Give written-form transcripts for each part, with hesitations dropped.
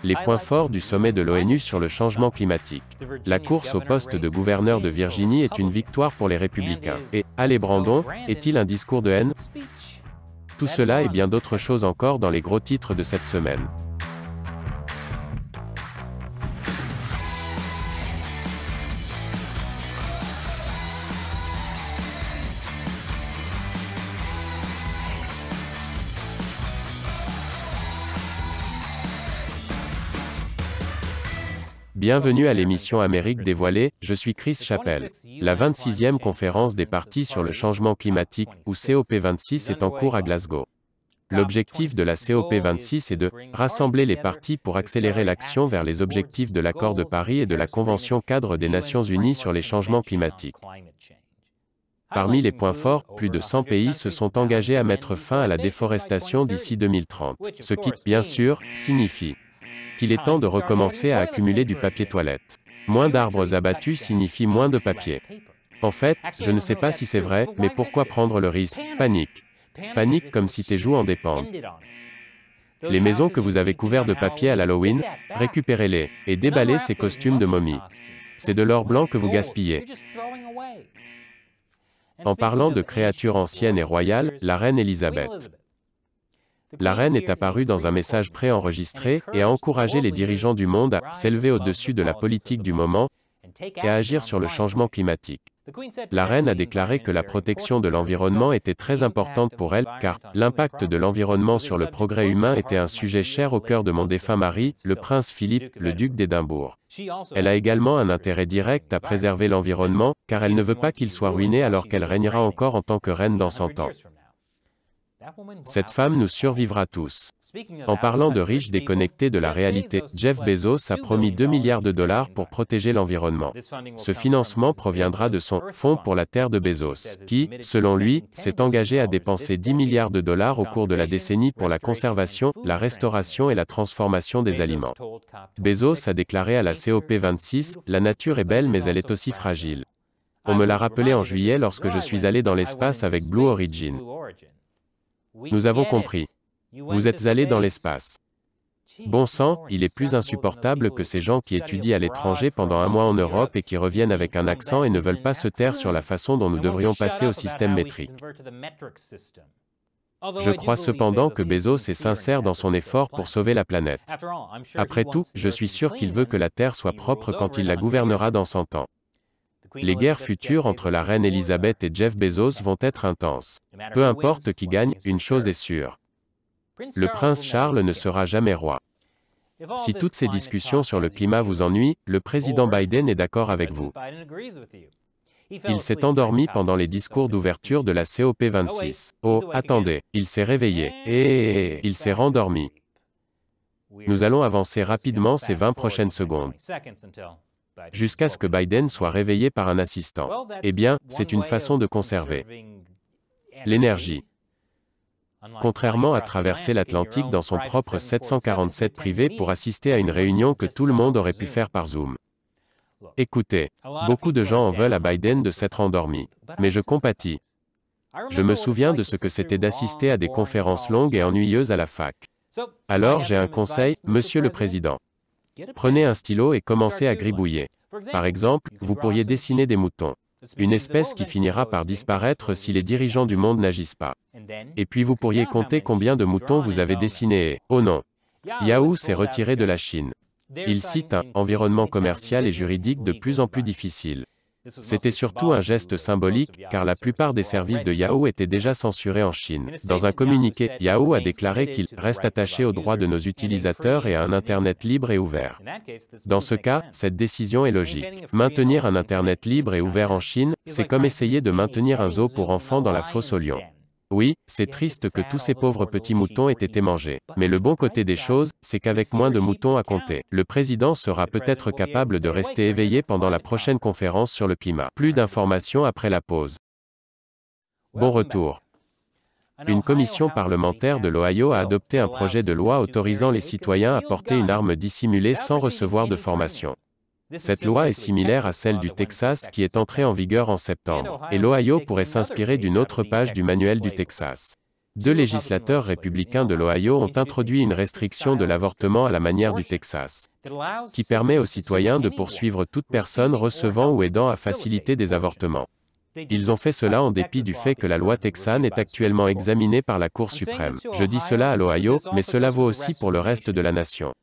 Les points forts du sommet de l'ONU sur le changement climatique. La course au poste de gouverneur de Virginie est une victoire pour les républicains. Et, allez Brandon, est-il un discours de haine? Tout cela et bien d'autres choses encore dans les gros titres de cette semaine. Bienvenue à l'émission Amérique dévoilée, je suis Chris Chappell. La 26e conférence des parties sur le changement climatique, ou COP26, est en cours à Glasgow. L'objectif de la COP26 est de rassembler les parties pour accélérer l'action vers les objectifs de l'accord de Paris et de la Convention cadre des Nations Unies sur les changements climatiques. Parmi les points forts, plus de 100 pays se sont engagés à mettre fin à la déforestation d'ici 2030, ce qui, bien sûr, signifie qu'il est temps de recommencer à accumuler du papier toilette. Moins d'arbres abattus signifie moins de papier. En fait, je ne sais pas si c'est vrai, mais pourquoi prendre le risque? Panique. Panique comme si tes joues en dépendent. Les maisons que vous avez couvertes de papier à l'Halloween, récupérez-les, et déballez ces costumes de momie. C'est de l'or blanc que vous gaspillez. En parlant de créatures anciennes et royales, la reine Elisabeth. La reine est apparue dans un message préenregistré et a encouragé les dirigeants du monde à s'élever au-dessus de la politique du moment et à agir sur le changement climatique. La reine a déclaré que la protection de l'environnement était très importante pour elle, car l'impact de l'environnement sur le progrès humain était un sujet cher au cœur de mon défunt mari, le prince Philippe, le duc d'Édimbourg. Elle a également un intérêt direct à préserver l'environnement, car elle ne veut pas qu'il soit ruiné alors qu'elle régnera encore en tant que reine dans 100 ans. Cette femme nous survivra tous. En parlant de riches déconnectés de la réalité, Jeff Bezos a promis 2 milliards de dollars pour protéger l'environnement. Ce financement proviendra de son « Fonds pour la Terre de Bezos », qui, selon lui, s'est engagé à dépenser 10 milliards de dollars au cours de la décennie pour la conservation, la restauration et la transformation des aliments. Bezos a déclaré à la COP26 « La nature est belle mais elle est aussi fragile ». On me l'a rappelé en juillet lorsque je suis allé dans l'espace avec Blue Origin. Nous avons compris. Vous êtes allés dans l'espace. Bon sang, il est plus insupportable que ces gens qui étudient à l'étranger pendant un mois en Europe et qui reviennent avec un accent et ne veulent pas se taire sur la façon dont nous devrions passer au système métrique. Je crois cependant que Bezos est sincère dans son effort pour sauver la planète. Après tout, je suis sûr qu'il veut que la Terre soit propre quand il la gouvernera dans 100 ans. Les guerres futures entre la reine Elisabeth et Jeff Bezos vont être intenses. Peu importe qui gagne, une chose est sûre. Le prince Charles ne sera jamais roi. Si toutes ces discussions sur le climat vous ennuient, le président Biden est d'accord avec vous. Il s'est endormi pendant les discours d'ouverture de la COP26. Oh, attendez, il s'est réveillé. Et il s'est rendormi. Nous allons avancer rapidement ces 20 prochaines secondes. Jusqu'à ce que Biden soit réveillé par un assistant. Eh bien, c'est une façon de conserver l'énergie. Contrairement à traverser l'Atlantique dans son propre 747 privé pour assister à une réunion que tout le monde aurait pu faire par Zoom. Écoutez, beaucoup de gens en veulent à Biden de s'être endormi. Mais je compatis. Je me souviens de ce que c'était d'assister à des conférences longues et ennuyeuses à la fac. Alors j'ai un conseil, Monsieur le Président. Prenez un stylo et commencez à gribouiller. Par exemple, vous pourriez dessiner des moutons. Une espèce qui finira par disparaître si les dirigeants du monde n'agissent pas. Et puis vous pourriez compter combien de moutons vous avez dessinés et, oh non, Yahoo s'est retiré de la Chine. Il cite un « environnement commercial et juridique de plus en plus difficile ». C'était surtout un geste symbolique, car la plupart des services de Yahoo étaient déjà censurés en Chine. Dans un communiqué, Yahoo a déclaré qu'il reste attaché aux droits de nos utilisateurs et à un Internet libre et ouvert. Dans ce cas, cette décision est logique. Maintenir un Internet libre et ouvert en Chine, c'est comme essayer de maintenir un zoo pour enfants dans la fosse aux lions. Oui, c'est triste que tous ces pauvres petits moutons aient été mangés. Mais le bon côté des choses, c'est qu'avec moins de moutons à compter, le président sera peut-être capable de rester éveillé pendant la prochaine conférence sur le climat. Plus d'informations après la pause. Bon retour. Une commission parlementaire de l'Ohio a adopté un projet de loi autorisant les citoyens à porter une arme dissimulée sans recevoir de formation. Cette loi est similaire à celle du Texas qui est entrée en vigueur en septembre, et l'Ohio pourrait s'inspirer d'une autre page du manuel du Texas. Deux législateurs républicains de l'Ohio ont introduit une restriction de l'avortement à la manière du Texas, qui permet aux citoyens de poursuivre toute personne recevant ou aidant à faciliter des avortements. Ils ont fait cela en dépit du fait que la loi texane est actuellement examinée par la Cour suprême. Je dis cela à l'Ohio, mais cela vaut aussi pour le reste de la nation.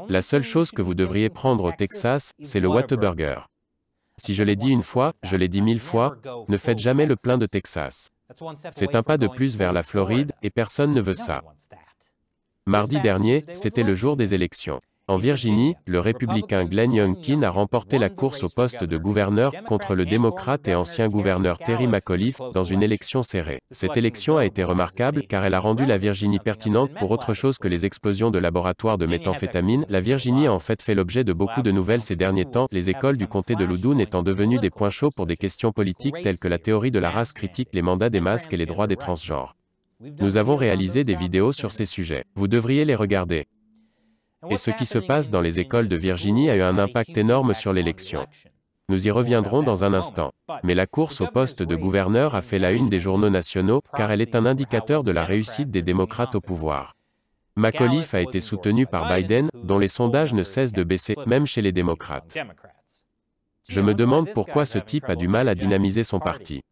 La seule chose que vous devriez prendre au Texas, c'est le Whataburger. Si je l'ai dit une fois, je l'ai dit 1000 fois, ne faites jamais le plein de Texas. C'est un pas de plus vers la Floride, et personne ne veut ça. Mardi dernier, c'était le jour des élections. En Virginie, le républicain Glenn Youngkin a remporté la course au poste de gouverneur contre le démocrate et ancien gouverneur Terry McAuliffe dans une élection serrée. Cette élection a été remarquable car elle a rendu la Virginie pertinente pour autre chose que les explosions de laboratoires de méthamphétamine. La Virginie a en fait l'objet de beaucoup de nouvelles ces derniers temps, les écoles du comté de Loudoun étant devenues des points chauds pour des questions politiques telles que la théorie de la race critique, les mandats des masques et les droits des transgenres. Nous avons réalisé des vidéos sur ces sujets. Vous devriez les regarder. Et ce qui se passe dans les écoles de Virginie a eu un impact énorme sur l'élection. Nous y reviendrons dans un instant. Mais la course au poste de gouverneur a fait la une des journaux nationaux, car elle est un indicateur de la réussite des démocrates au pouvoir. McAuliffe a été soutenu par Biden, dont les sondages ne cessent de baisser, même chez les démocrates. Je me demande pourquoi ce type a du mal à dynamiser son parti.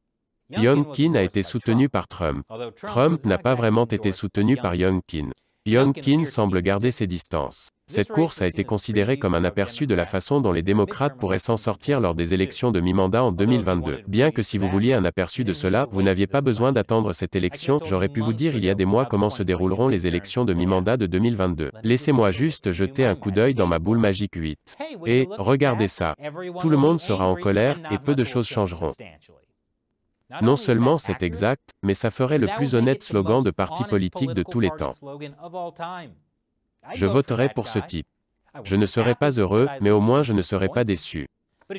Youngkin a été soutenu par Trump. Trump n'a pas vraiment été soutenu par Youngkin. Youngkin semble garder ses distances. Cette course a été considérée comme un aperçu de la façon dont les démocrates pourraient s'en sortir lors des élections de mi-mandat en 2022. Bien que si vous vouliez un aperçu de cela, vous n'aviez pas besoin d'attendre cette élection, j'aurais pu vous dire il y a des mois comment se dérouleront les élections de mi-mandat de 2022. Laissez-moi juste jeter un coup d'œil dans ma boule magique 8. Et, regardez ça. Tout le monde sera en colère, et peu de choses changeront. Non seulement c'est exact, mais ça ferait le plus honnête slogan de parti politique de tous les temps. Je voterai pour ce type. Je ne serai pas heureux, mais au moins je ne serai pas déçu.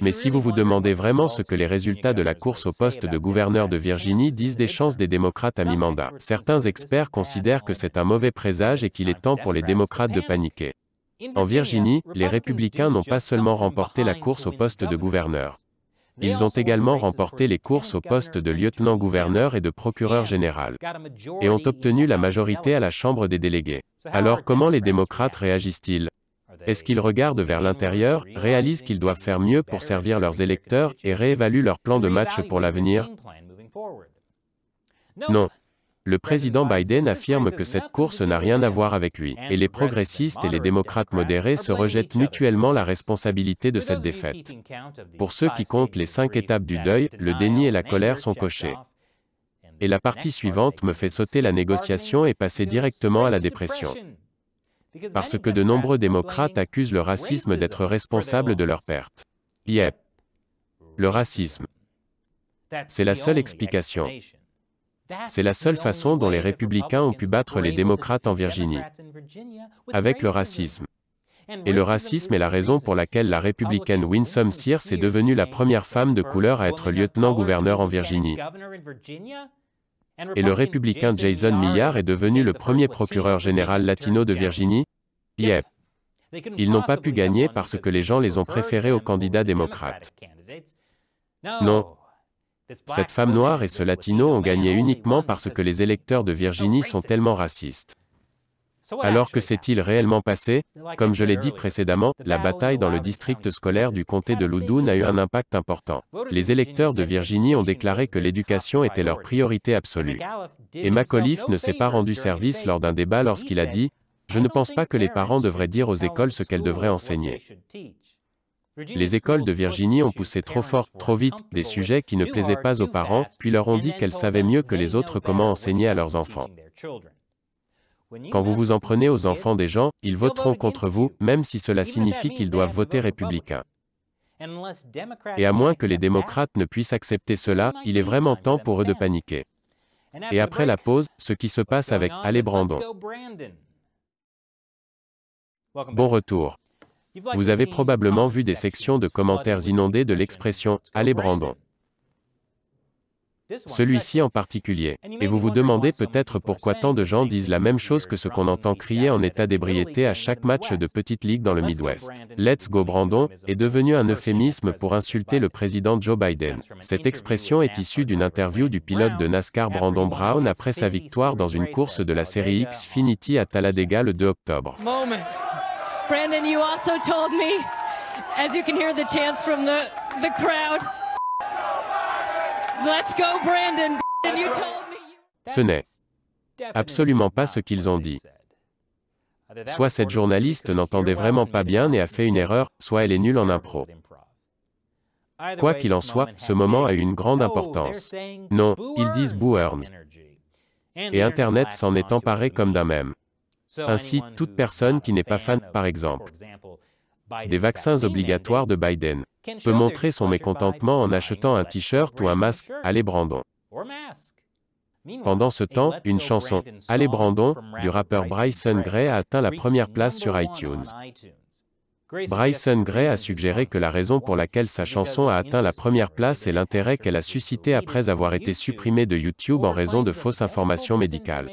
Mais si vous vous demandez vraiment ce que les résultats de la course au poste de gouverneur de Virginie disent des chances des démocrates à mi-mandat, certains experts considèrent que c'est un mauvais présage et qu'il est temps pour les démocrates de paniquer. En Virginie, les républicains n'ont pas seulement remporté la course au poste de gouverneur. Ils ont également remporté les courses au poste de lieutenant-gouverneur et de procureur général, et ont obtenu la majorité à la Chambre des délégués. Alors comment les démocrates réagissent-ils? Est-ce qu'ils regardent vers l'intérieur, réalisent qu'ils doivent faire mieux pour servir leurs électeurs, et réévaluent leur plan de match pour l'avenir? Non. Le président Biden affirme que cette course n'a rien à voir avec lui, et les progressistes et les démocrates modérés se rejettent mutuellement la responsabilité de cette défaite. Pour ceux qui comptent les 5 étapes du deuil, le déni et la colère sont cochés. Et la partie suivante me fait sauter la négociation et passer directement à la dépression. Parce que de nombreux démocrates accusent le racisme d'être responsable de leur perte. Yep. Le racisme. C'est la seule explication. C'est la seule façon dont les républicains ont pu battre les démocrates en Virginie. Avec le racisme. Et le racisme est la raison pour laquelle la républicaine Winsome Sears est devenue la première femme de couleur à être lieutenant-gouverneur en Virginie. Et le républicain Jason Millard est devenu le premier procureur général latino de Virginie. Yep. Ils n'ont pas pu gagner parce que les gens les ont préférés aux candidats démocrates. Non. Cette femme noire et ce latino ont gagné uniquement parce que les électeurs de Virginie sont tellement racistes. Alors que s'est-il réellement passé? Comme je l'ai dit précédemment, la bataille dans le district scolaire du comté de Loudoun a eu un impact important. Les électeurs de Virginie ont déclaré que l'éducation était leur priorité absolue. Et McAuliffe ne s'est pas rendu service lors d'un débat lorsqu'il a dit « Je ne pense pas que les parents devraient dire aux écoles ce qu'elles devraient enseigner ». Les écoles de Virginie ont poussé trop fort, trop vite, des sujets qui ne plaisaient pas aux parents, puis leur ont dit qu'elles savaient mieux que les autres comment enseigner à leurs enfants. Quand vous vous en prenez aux enfants des gens, ils voteront contre vous, même si cela signifie qu'ils doivent voter républicain. Et à moins que les démocrates ne puissent accepter cela, il est vraiment temps pour eux de paniquer. Et après la pause, ce qui se passe avec « Allez Brandon ». Bon retour. Vous avez probablement vu des sections de commentaires inondées de l'expression « Allez Brandon ». Celui-ci en particulier. Et vous vous demandez peut-être pourquoi tant de gens disent la même chose que ce qu'on entend crier en état d'ébriété à chaque match de petite ligue dans le Midwest. Let's go Brandon est devenu un euphémisme pour insulter le président Joe Biden. Cette expression est issue d'une interview du pilote de NASCAR Brandon Brown après sa victoire dans une course de la série Xfinity à Talladega le 2 octobre. Brandon, you also told me, as you can hear the chants from the crowd, let's go Brandon, and you told me. Ce n'est absolument pas ce qu'ils ont dit. Soit cette journaliste n'entendait vraiment pas bien et a fait une erreur, soit elle est nulle en impro. Quoi qu'il en soit, ce moment a eu une grande importance. Non, ils disent Boo Earns. Et Internet s'en est emparé comme d'un mème. Ainsi, toute personne qui n'est pas fan, par exemple, des vaccins obligatoires de Biden, peut montrer son mécontentement en achetant un t-shirt ou un masque, Allez Brandon. Pendant ce temps, une chanson, Allez Brandon, du rappeur Bryson Gray a atteint la première place sur iTunes. Bryson Gray a suggéré que la raison pour laquelle sa chanson a atteint la première place est l'intérêt qu'elle a suscité après avoir été supprimée de YouTube en raison de fausses informations médicales.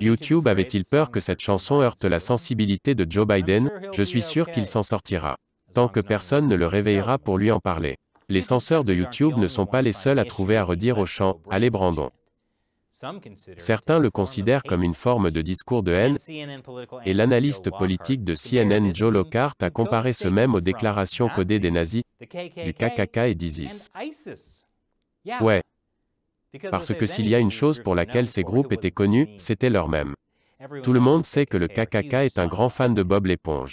YouTube avait-il peur que cette chanson heurte la sensibilité de Joe Biden? Je suis sûr qu'il s'en sortira. Tant que personne ne le réveillera pour lui en parler. Les censeurs de YouTube ne sont pas les seuls à trouver à redire au chant « Allez Brandon ». Certains le considèrent comme une forme de discours de haine, et l'analyste politique de CNN Joe Lockhart a comparé ce même aux déclarations codées des nazis, du KKK et d'ISIS. Ouais. Parce que s'il y a une chose pour laquelle ces groupes étaient connus, c'était leur même. Tout le monde sait que le KKK est un grand fan de Bob l'éponge.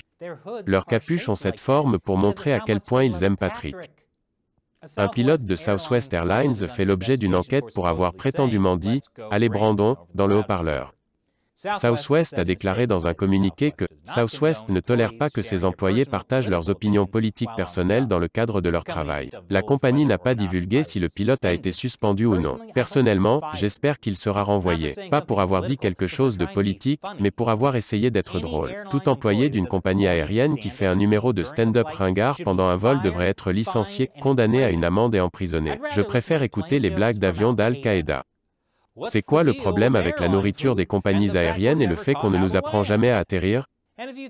Leurs capuches ont cette forme pour montrer à quel point ils aiment Patrick. Un pilote de Southwest Airlines fait l'objet d'une enquête pour avoir prétendument dit « Allez Brandon » dans le haut-parleur. Southwest a déclaré dans un communiqué que Southwest ne tolère pas que ses employés partagent leurs opinions politiques personnelles dans le cadre de leur travail. La compagnie n'a pas divulgué si le pilote a été suspendu ou non. Personnellement, j'espère qu'il sera renvoyé. Pas pour avoir dit quelque chose de politique, mais pour avoir essayé d'être drôle. Tout employé d'une compagnie aérienne qui fait un numéro de stand-up ringard pendant un vol devrait être licencié, condamné à une amende et emprisonné. Je préfère écouter les blagues d'avion d'Al-Qaïda. C'est quoi le problème avec la nourriture des compagnies aériennes et le fait qu'on ne nous apprend jamais à atterrir?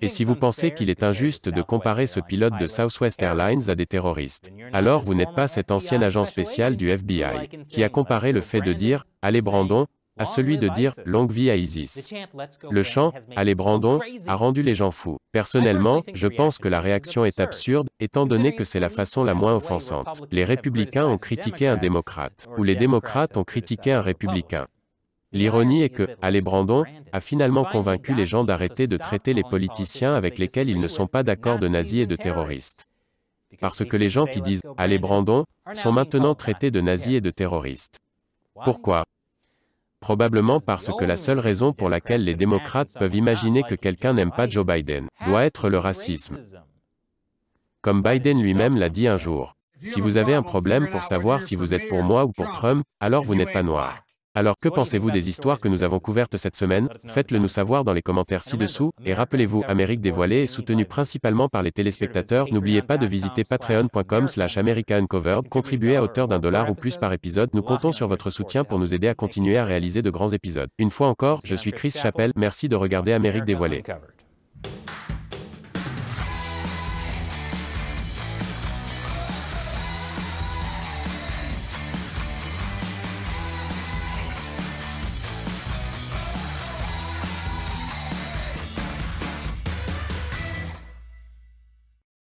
Et si vous pensez qu'il est injuste de comparer ce pilote de Southwest Airlines à des terroristes, alors vous n'êtes pas cet ancien agent spécial du FBI, qui a comparé le fait de dire « Allez Brandon » à celui de dire « Longue vie à ISIS ». Le chant « Allez Brandon » a rendu les gens fous. Personnellement, je pense que la réaction est absurde, étant donné que c'est la façon la moins offensante. Les républicains ont critiqué un démocrate, ou les démocrates ont critiqué un républicain. L'ironie est que « Allez Brandon » a finalement convaincu les gens d'arrêter de traiter les politiciens avec lesquels ils ne sont pas d'accord de nazis et de terroristes. Parce que les gens qui disent « Allez Brandon » sont maintenant traités de nazis et de terroristes. Pourquoi? Probablement parce que la seule raison pour laquelle les démocrates peuvent imaginer que quelqu'un n'aime pas Joe Biden doit être le racisme. Comme Biden lui-même l'a dit un jour. Si vous avez un problème pour savoir si vous êtes pour moi ou pour Trump, alors vous n'êtes pas noir. Alors que pensez-vous des histoires que nous avons couvertes cette semaine? Faites-le nous savoir dans les commentaires ci-dessous, et rappelez-vous, Amérique dévoilée est soutenue principalement par les téléspectateurs. N'oubliez pas de visiter patreon.com/AmericaUncovered, contribuez à hauteur d'$1 ou plus par épisode. Nous comptons sur votre soutien pour nous aider à continuer à réaliser de grands épisodes. Une fois encore, je suis Chris Chappell, merci de regarder Amérique dévoilée.